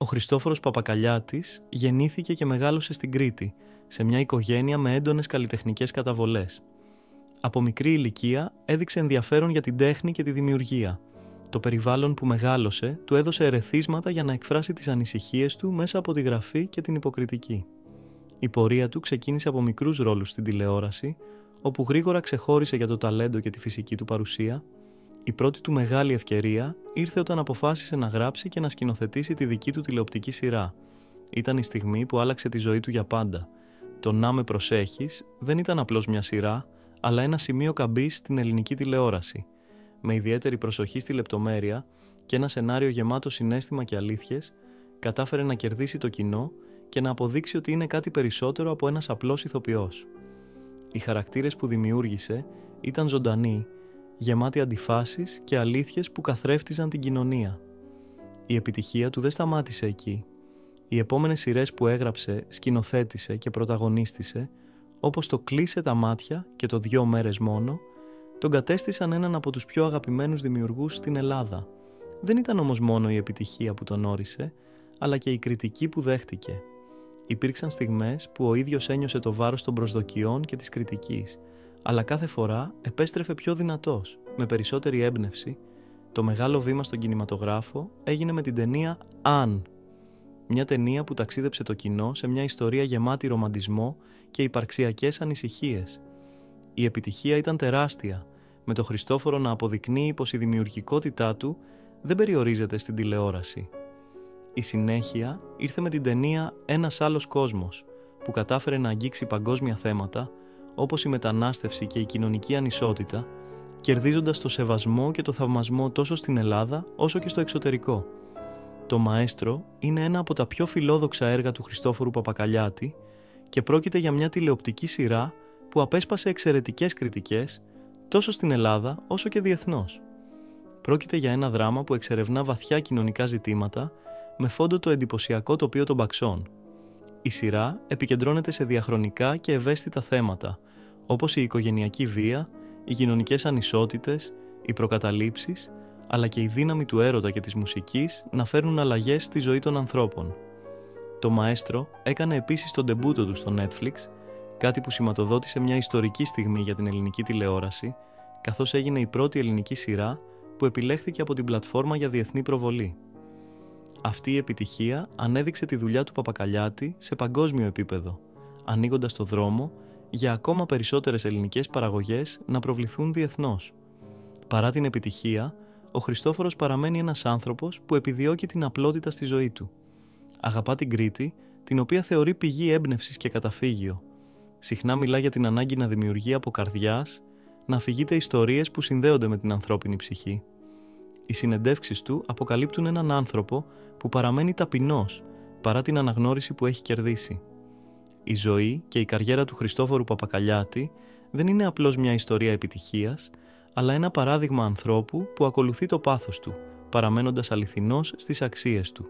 Ο Χριστόφορος Παπακαλιάτης γεννήθηκε και μεγάλωσε στην Κρήτη, σε μια οικογένεια με έντονες καλλιτεχνικές καταβολές. Από μικρή ηλικία έδειξε ενδιαφέρον για την τέχνη και τη δημιουργία. Το περιβάλλον που μεγάλωσε του έδωσε ερεθίσματα για να εκφράσει τις ανησυχίες του μέσα από τη γραφή και την υποκριτική. Η πορεία του ξεκίνησε από μικρούς ρόλους στην τηλεόραση, όπου γρήγορα ξεχώρισε για το ταλέντο και τη φυσική του παρουσία. Η πρώτη του μεγάλη ευκαιρία ήρθε όταν αποφάσισε να γράψει και να σκηνοθετήσει τη δική του τηλεοπτική σειρά. Ήταν η στιγμή που άλλαξε τη ζωή του για πάντα. Το «Να με προσέχεις» δεν ήταν απλώς μια σειρά, αλλά ένα σημείο καμπής στην ελληνική τηλεόραση. Με ιδιαίτερη προσοχή στη λεπτομέρεια και ένα σενάριο γεμάτο συναίσθημα και αλήθειες, κατάφερε να κερδίσει το κοινό και να αποδείξει ότι είναι κάτι περισσότερο από ένας απλός ηθοποιός. Οι χαρακτήρες που δημιούργησε ήταν ζωντανοί, γεμάτοι αντιφάσεις και αλήθειες που καθρέφτιζαν την κοινωνία. Η επιτυχία του δεν σταμάτησε εκεί. Οι επόμενες σειρές που έγραψε, σκηνοθέτησε και πρωταγωνίστησε, όπως το «Κλείσε τα μάτια» και το «2 μέρες μόνο», τον κατέστησαν έναν από τους πιο αγαπημένους δημιουργούς στην Ελλάδα. Δεν ήταν όμως μόνο η επιτυχία που τον όρισε, αλλά και η κριτική που δέχτηκε. Υπήρξαν στιγμές που ο ίδιος ένιωσε το βάρος των προσδοκιών και της κριτικής, αλλά κάθε φορά επέστρεφε πιο δυνατός, με περισσότερη έμπνευση. Το μεγάλο βήμα στον κινηματογράφο έγινε με την ταινία «Αν». Μια ταινία που ταξίδεψε το κοινό σε μια ιστορία γεμάτη ρομαντισμό και υπαρξιακές ανησυχίες. Η επιτυχία ήταν τεράστια, με το Χριστόφορο να αποδεικνύει πως η δημιουργικότητά του δεν περιορίζεται στην τηλεόραση. Η συνέχεια ήρθε με την ταινία «Ένας άλλος κόσμος», που κατάφερε να αγγίξει παγκόσμια θέματα, όπως η μετανάστευση και η κοινωνική ανισότητα, κερδίζοντας το σεβασμό και το θαυμασμό τόσο στην Ελλάδα όσο και στο εξωτερικό. Το «Μαέστρο» είναι ένα από τα πιο φιλόδοξα έργα του Χριστόφορου Παπακαλιάτη και πρόκειται για μια τηλεοπτική σειρά που απέσπασε εξαιρετικές κριτικές τόσο στην Ελλάδα όσο και διεθνώς. Πρόκειται για ένα δράμα που εξερευνά βαθιά κοινωνικά ζητήματα με φόντο το εντυπωσιακό τοπίο των Παξών. Η σειρά επικεντρώνεται σε διαχρονικά και ευαίσθητα θέματα, όπως η οικογενειακή βία, οι κοινωνικές ανισότητες, οι προκαταλήψεις, αλλά και η δύναμη του έρωτα και της μουσικής να φέρνουν αλλαγές στη ζωή των ανθρώπων. Το «Μαέστρο» έκανε επίσης τον ντεμπούτο του στο Netflix, κάτι που σηματοδότησε μια ιστορική στιγμή για την ελληνική τηλεόραση, καθώς έγινε η πρώτη ελληνική σειρά που επιλέχθηκε από την πλατφόρμα για διεθνή προβολή. Αυτή η επιτυχία ανέδειξε τη δουλειά του Παπακαλιάτη σε παγκόσμιο επίπεδο, ανοίγοντας το δρόμο για ακόμα περισσότερες ελληνικές παραγωγές να προβληθούν διεθνώς. Παρά την επιτυχία, ο Χριστόφορος παραμένει ένας άνθρωπος που επιδιώκει την απλότητα στη ζωή του. Αγαπά την Κρήτη, την οποία θεωρεί πηγή έμπνευσης και καταφύγιο. Συχνά μιλά για την ανάγκη να δημιουργεί από καρδιάς, να αφηγείται ιστορίες που συνδέονται με την ανθρώπινη ψυχή. Οι συνεντεύξεις του αποκαλύπτουν έναν άνθρωπο που παραμένει ταπεινός παρά την αναγνώριση που έχει κερδίσει. Η ζωή και η καριέρα του Χριστόφορου Παπακαλιάτη δεν είναι απλώς μια ιστορία επιτυχίας, αλλά ένα παράδειγμα ανθρώπου που ακολουθεί το πάθος του, παραμένοντας αληθινός στις αξίες του.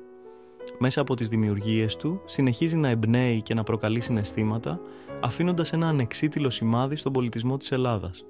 Μέσα από τις δημιουργίες του συνεχίζει να εμπνέει και να προκαλεί συναισθήματα, αφήνοντας ένα ανεξίτηλο σημάδι στον πολιτισμό της Ελλάδας.